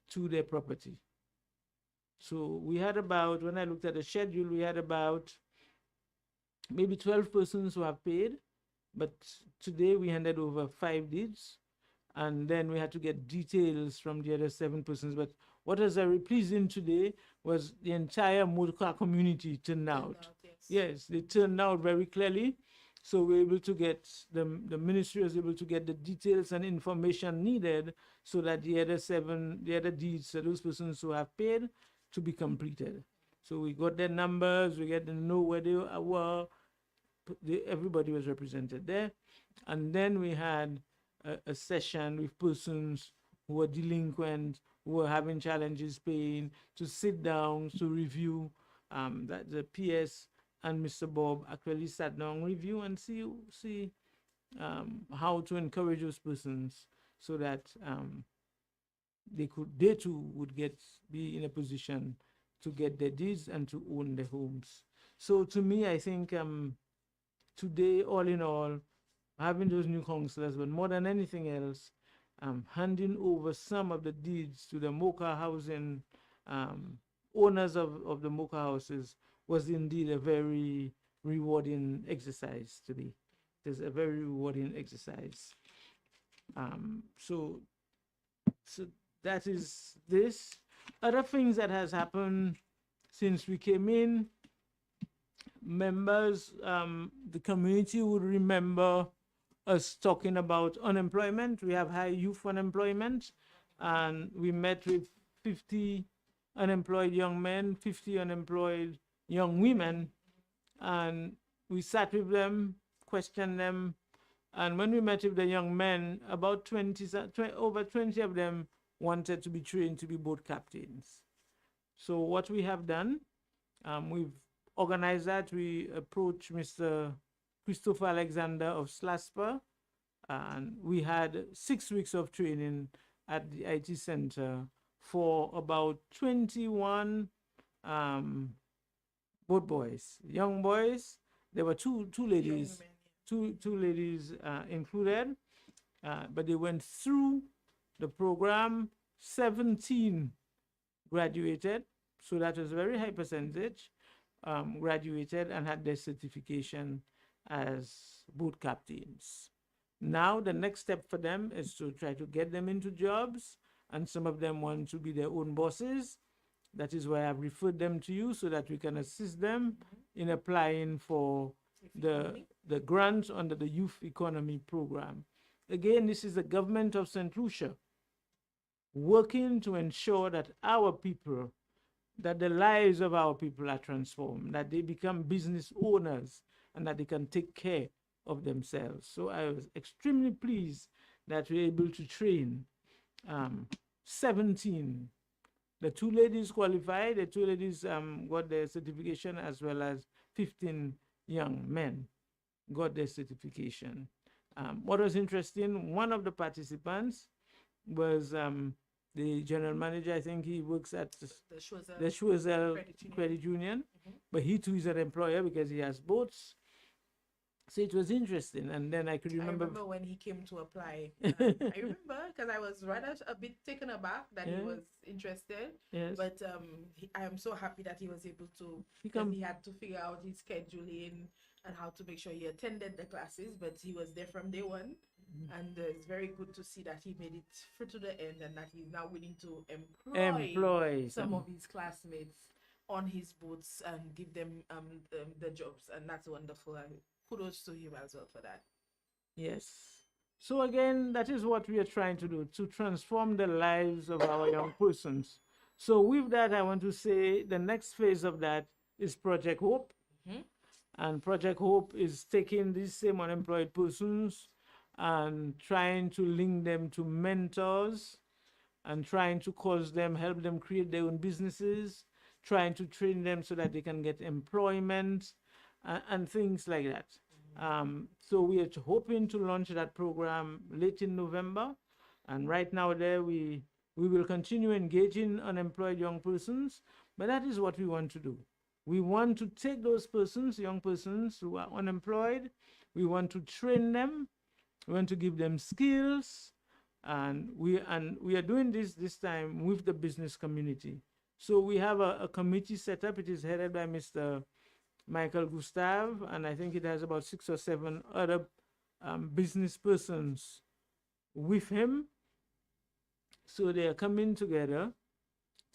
[SPEAKER 2] to their property. So we had about, when I looked at the schedule, we had about maybe 12 persons who have paid, but today we handed over 5 deeds, and then we had to get details from the other 7 persons. But what was very pleasing today was the entire motor community turned out. Yes, they turned out very clearly. So we were able to get, the ministry was able to get the details and information needed so that the other deeds, those persons who have paid, to be completed. So we got their numbers, we get to know where they were, everybody was represented there. And then we had a session with persons who were delinquent, who were having challenges paying, to sit down to review that the PS and Mr. Bob actually sat down, review, and see how to encourage those persons so that they too would be in a position to get their deeds and to own their homes. So to me, I think today, all in all, having those new councillors, but more than anything else, handing over some of the deeds to the Mocha housing owners of the Mocha houses was indeed a very rewarding exercise today. It is a very rewarding exercise. So that is this. Other things that has happened since we came in, members, the community would remember us talking about unemployment. We have high youth unemployment, and we met with 50 unemployed young men, 50 unemployed young women, and we sat with them, questioned them, and when we met with the young men, about over 20 of them wanted to be trained to be boat captains. So what we have done, we've organized that. We approached Mr. Christopher Alexander of Slasper, and we had 6 weeks of training at the IT center for about 21 boat boys, young boys. There were two ladies, two ladies included, but they went through the program. 17 graduated, so that was a very high percentage, graduated and had their certification as boat captains. Now the next step for them is to try to get them into jobs, and some of them want to be their own bosses. That is why I've referred them to you, so that we can assist them in applying for the grants under the Youth Economy Program. Again, this is the government of St. Lucia working to ensure that our people, that the lives of our people are transformed, that they become business owners, and that they can take care of themselves. So I was extremely pleased that we were able to train 17. The 2 ladies qualified, the 2 ladies got their certification, as well as 15 young men got their certification. What was interesting, one of the participants was the general manager. I think he works at the Schwurzel Credit Union, but he too is an employer because he has boats. So it was interesting, and then I could remember.
[SPEAKER 1] I remember when he came to apply. I remember because I was rather a bit taken aback that he was interested.
[SPEAKER 2] Yes.
[SPEAKER 1] But I am so happy that he was able to. Because he had to figure out his scheduling and how to make sure he attended the classes. But he was there from day one, and it's very good to see that he made it through to the end, and that he's now willing to employ some of his classmates on his boats and give them the jobs, and that's wonderful. Kudos to him as well for that.
[SPEAKER 2] Yes. So again, that is what we are trying to do, to transform the lives of our young persons. So with that, I want to say the next phase of that is Project Hope. And Project Hope is taking these same unemployed persons and trying to link them to mentors, and trying to help them create their own businesses, trying to train them so that they can get employment, and things like that. So we are hoping to launch that program late in November. And right now we We will continue engaging unemployed young persons, but that is what we want to do. We want to take those persons, young persons who are unemployed, we want to train them, we want to give them skills, and we are doing this time with the business community. So we have a committee set up. It is headed by Mr. Michael Gustave, and I think it has about 6 or 7 other business persons with him. So they are coming together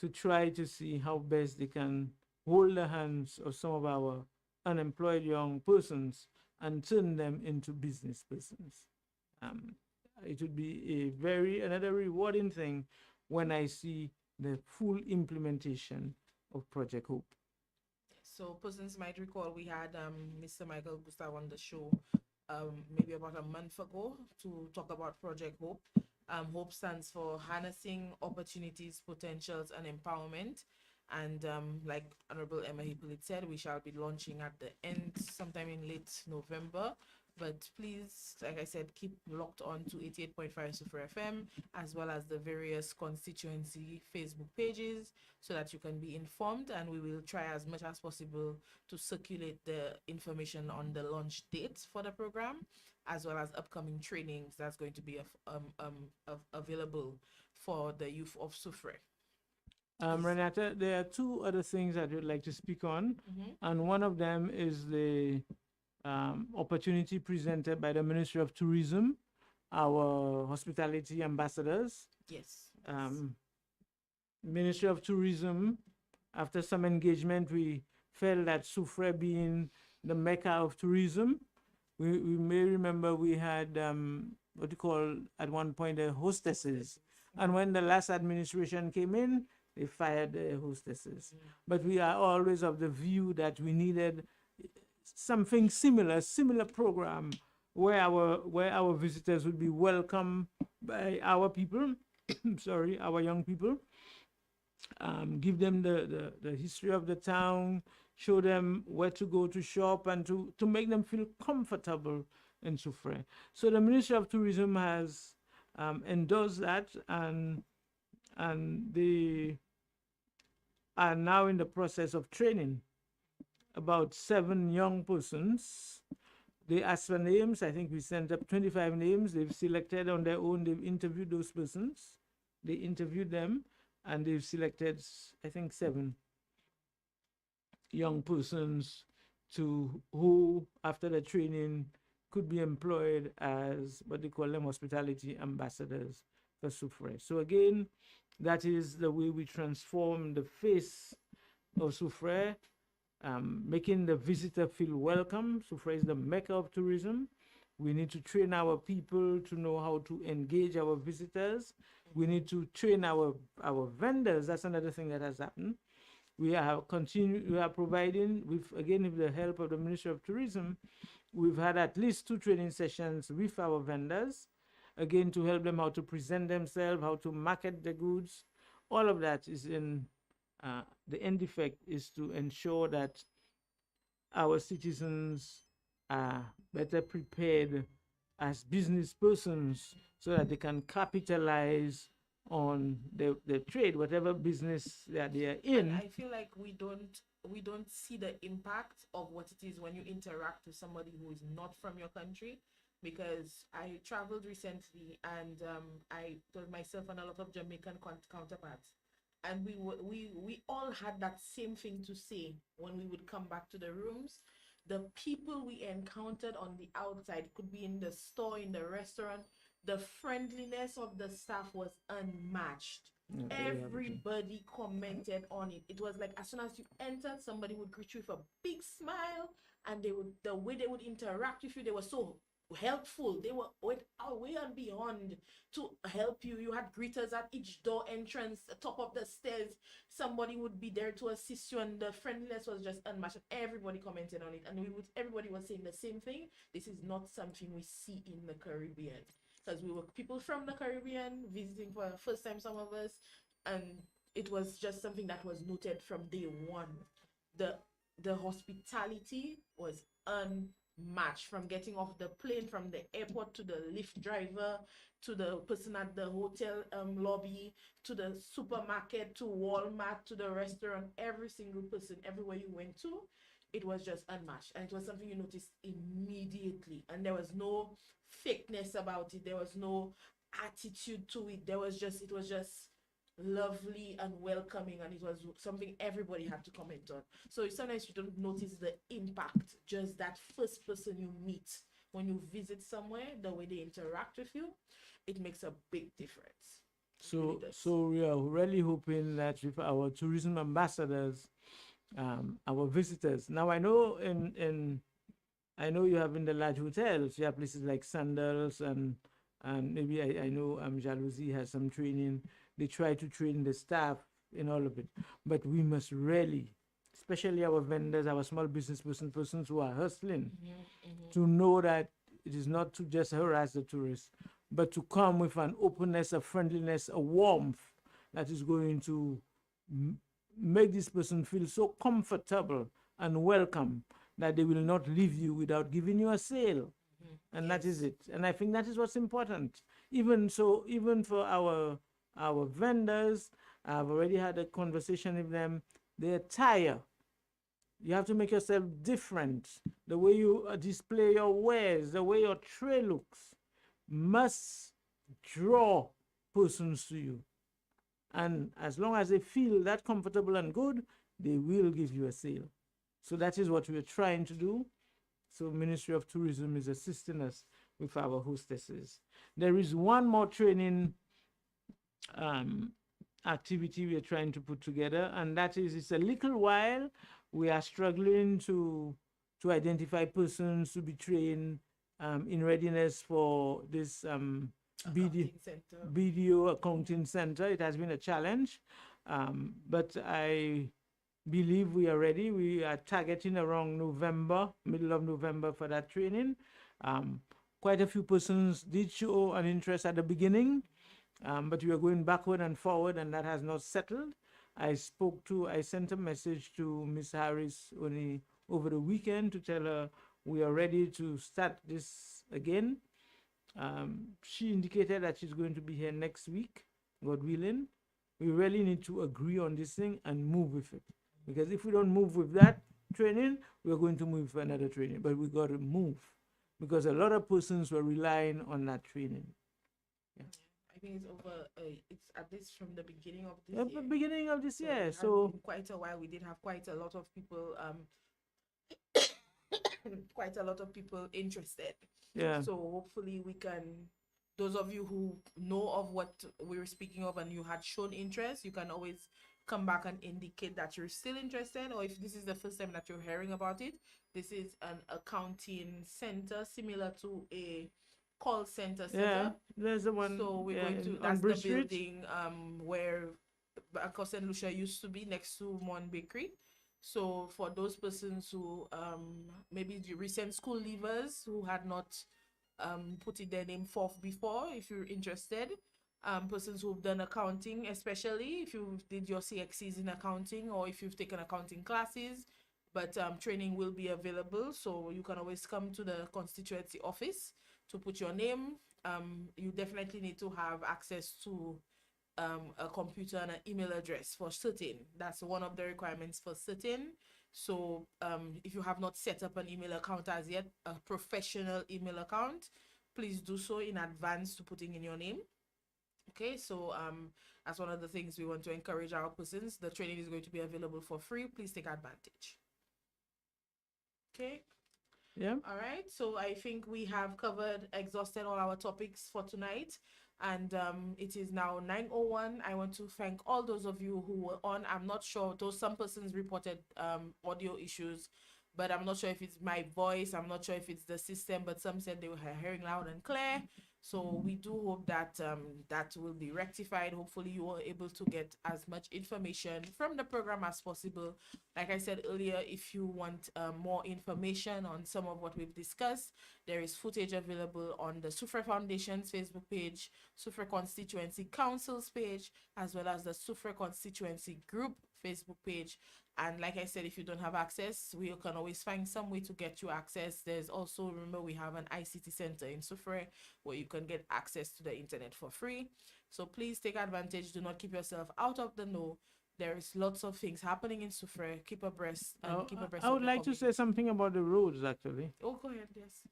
[SPEAKER 2] to try to see how best they can hold the hands of some of our unemployed young persons and turn them into business persons. Um, it would be another rewarding thing when I see the full implementation of Project Hope.
[SPEAKER 1] So persons might recall we had Mr. Michael Gustav on the show maybe about a month ago to talk about Project Hope. Hope stands for Harnessing Opportunities, Potentials, and Empowerment. And like Honorable Emma Hippolyte said, we shall be launching at the end, sometime in late November. But please, like I said, keep locked on to 88.5 Soufriere FM, as well as the various constituency Facebook pages, so that you can be informed. And we will try as much as possible to circulate the information on the launch date for the program, as well as upcoming trainings that's going to be available for the youth of Soufriere.
[SPEAKER 2] Renata, there are 2 other things that I'd like to speak on, and one of them is the opportunity presented by the Ministry of Tourism, our hospitality ambassadors.
[SPEAKER 1] Yes.
[SPEAKER 2] Ministry of Tourism, after some engagement, we felt that Soufriere being the mecca of tourism, we may remember we had what you call at one point the hostesses. And when the last administration came in, they fired the hostesses. But we are always of the view that we needed something similar program where our visitors would be welcomed by our people, sorry, our young people. Give them the history of the town, show them where to go to shop, and to make them feel comfortable in Soufriere. So the Ministry of Tourism has endorsed that, and they are now in the process of training about 7 young persons. They asked for names. I think we sent up 25 names. They've selected on their own. They've interviewed those persons. They interviewed them, and they've selected, I think, 7 young persons who, after the training, could be employed as what they call them hospitality ambassadors for Soufriere. So again, that is the way we transform the face of Soufriere, making the visitor feel welcome. Soufriere is the mecca of tourism. We need to train our people to know how to engage our visitors. We need to train our vendors. That's another thing that has happened. We are providing, with the help of the Ministry of Tourism, we've had at least 2 training sessions with our vendors, again, to help them how to present themselves, how to market the goods. All of that is in, the end effect is to ensure that our citizens are better prepared as business persons so that they can capitalize on the trade, whatever business that they are in.
[SPEAKER 1] And I feel like we don't see the impact of what it is when you interact with somebody who is not from your country. Because I traveled recently, and I was myself and a lot of Jamaican counterparts, and we all had that same thing to say when we would come back to the rooms. The people we encountered on the outside, could be in the store, in the restaurant, the friendliness of the staff was unmatched. Everybody commented on it. It was like as soon as you entered, somebody would greet you with a big smile, and the way they would interact with you, they were so helpful. They went way and beyond to help you. You had greeters at each door entrance, the top of the stairs. Somebody would be there to assist you, and the friendliness was just unmatched. Everybody commented on it, and everybody was saying the same thing. This is not something we see in the Caribbean, because we were people from the Caribbean visiting for the first time, some of us, and it was just something that was noted from day one. The hospitality was unmatched. match, from getting off the plane, from the airport, to the lift driver, to the person at the hotel lobby, to the supermarket, to Walmart, to the restaurant. Every single person, everywhere you went to, it was just unmatched, and it was something you noticed immediately. And there was no fakeness about it. There was no attitude to it. It was just lovely and welcoming, and it was something everybody had to comment on. So sometimes you don't notice the impact, just that first person you meet when you visit somewhere, the way they interact with you, it makes a big difference.
[SPEAKER 2] So we are really hoping that with our tourism ambassadors, our visitors. Now I know I know you have in the large hotels, you have places like Sandals, and maybe I know Jalousie has some training. They try to train the staff in all of it. But we must really, especially our vendors, our small business persons who are hustling, to know that it is not to just harass the tourists, but to come with an openness, a friendliness, a warmth that is going to make this person feel so comfortable and welcome that they will not leave you without giving you a sale. And yes, that is it. And I think that is what's important. Even so, even for our vendors, I've already had a conversation with them. Their attire, you have to make yourself different. The way you display your wares, the way your tray looks, must draw persons to you. And as long as they feel that comfortable and good, they will give you a sale. So that is what we're trying to do. So Ministry of Tourism is assisting us with our hostesses. There is one more training activity we're trying to put together, and that is, it's a little while. We are struggling to identify persons to be trained in readiness for this video accounting center. It has been a challenge, but I believe we are ready. We are targeting around November, middle of November, for that training. Quite a few persons did show an interest at the beginning, but we are going backward and forward, and that has not settled. I sent a message to Ms. Harris only over the weekend to tell her we are ready to start this again. She indicated that she's going to be here next week, God willing. We really need to agree on this thing and move with it. Because if we don't move with that training, we're going to move for another training. But we got to move, because a lot of persons were relying on that training.
[SPEAKER 1] Yeah. I think it's over. It's at least from the beginning of this year.
[SPEAKER 2] The beginning of this year.
[SPEAKER 1] So quite a while. We did have quite a lot of people. Quite a lot of people interested.
[SPEAKER 2] Yeah.
[SPEAKER 1] So hopefully we can. Those of you who know of what we were speaking of and you had shown interest, you can always come back and indicate that you're still interested, or if this is the first time that you're hearing about it. This is an accounting center similar to a call center setup.
[SPEAKER 2] Yeah, there's the one.
[SPEAKER 1] So we're going to, that's the building where Bank of St. Lucia used to be, next to Mon Bakery. So for those persons who maybe the recent school leavers who had not put in their name forth before, if you're interested, persons who've done accounting, especially if you did your CXCs in accounting, or if you've taken accounting classes, but training will be available. So you can always come to the constituency office to put your name. You definitely need to have access to a computer and an email address for certain. That's one of the requirements for certain. So if you have not set up an email account as yet, a professional email account, please do so in advance to putting in your name. Okay, so that's one of the things we want to encourage our persons. The training is going to be available for free. Please take advantage. Okay.
[SPEAKER 2] Yeah.
[SPEAKER 1] All right. So I think we have exhausted all our topics for tonight. And it is now 9:01. I want to thank all those of you who were on. I'm not sure, some persons reported audio issues, but I'm not sure if it's my voice. I'm not sure if it's the system, but some said they were hearing loud and clear. So we do hope that that will be rectified. Hopefully you are able to get as much information from the program as possible. Like I said earlier, if you want more information on some of what we've discussed, there is footage available on the Soufriere Foundation's Facebook page, Soufriere Constituency Council's page, as well as the Soufriere Constituency Group Facebook page. And like I said, if you don't have access, we can always find some way to get you access. There's also, remember, we have an ICT center in Soufriere where you can get access to the internet for free. So please take advantage. Do not keep yourself out of the know. There is lots of things happening in Soufriere. Keep abreast and keep abreast.
[SPEAKER 2] I would like to say something about the roads, actually.
[SPEAKER 1] Oh, go ahead, yes.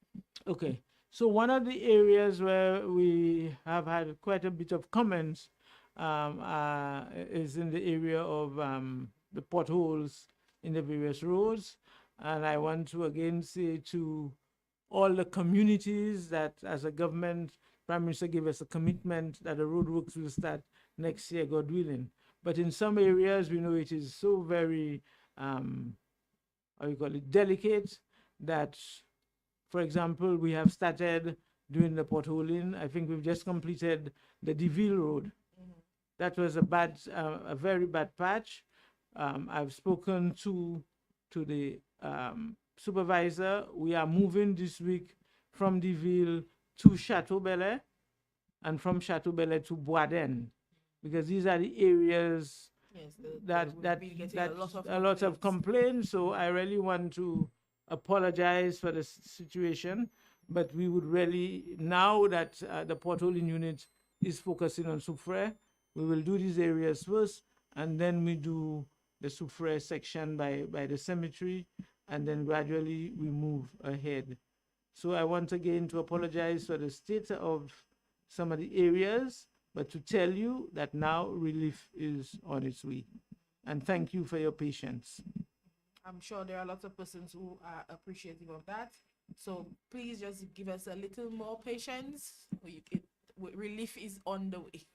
[SPEAKER 2] Okay. So one of the areas where we have had quite a bit of comments is in the area of the potholes in the various roads. And I want to again say to all the communities that as a government, Prime Minister gave us a commitment that the road works will start next year, God willing. But in some areas, we know it is so very, delicate that, for example, we have started doing the potholing. I think we've just completed the Deville Road. That was a very bad patch. I've spoken to the supervisor. We are moving this week from Deville to Chateau Bel and from Chateau Bel to Boisden, because these are the areas that a lot of complaints. So I really want to apologize for the situation, but we would really, now that the potholing unit is focusing on Soufriere, we will do these areas first, and then we do the Soufriere section by the cemetery, and then gradually we move ahead. So I want again to apologize for the state of some of the areas, but to tell you that now relief is on its way. And thank you for your patience.
[SPEAKER 1] I'm sure there are lots of persons who are appreciative of that. So please just give us a little more patience. Relief is on the way.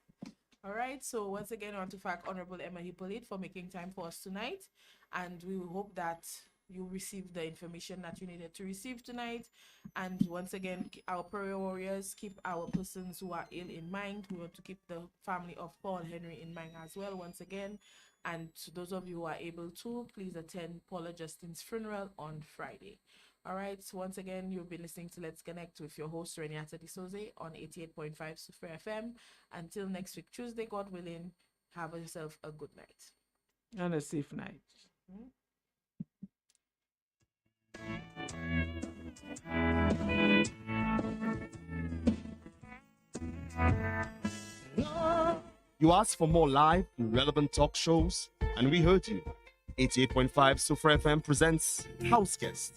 [SPEAKER 1] All right. So once again, I want to thank Honorable Emma Hippolyte for making time for us tonight. And we hope that you received the information that you needed to receive tonight. And once again, our prayer warriors, keep our persons who are ill in mind. We want to keep the family of Paul Henry in mind as well, once again. And to those of you who are able to, please attend Paula Justin's funeral on Friday. All right. So once again, you've been listening to Let's Connect with your host, Reniata D'Souza on 88.5 Soufriere FM. Until next week, Tuesday, God willing, have yourself a good night.
[SPEAKER 2] And a safe night.
[SPEAKER 3] You asked for more live and relevant talk shows, and we heard you. 88.5 Soufriere FM presents House Guest.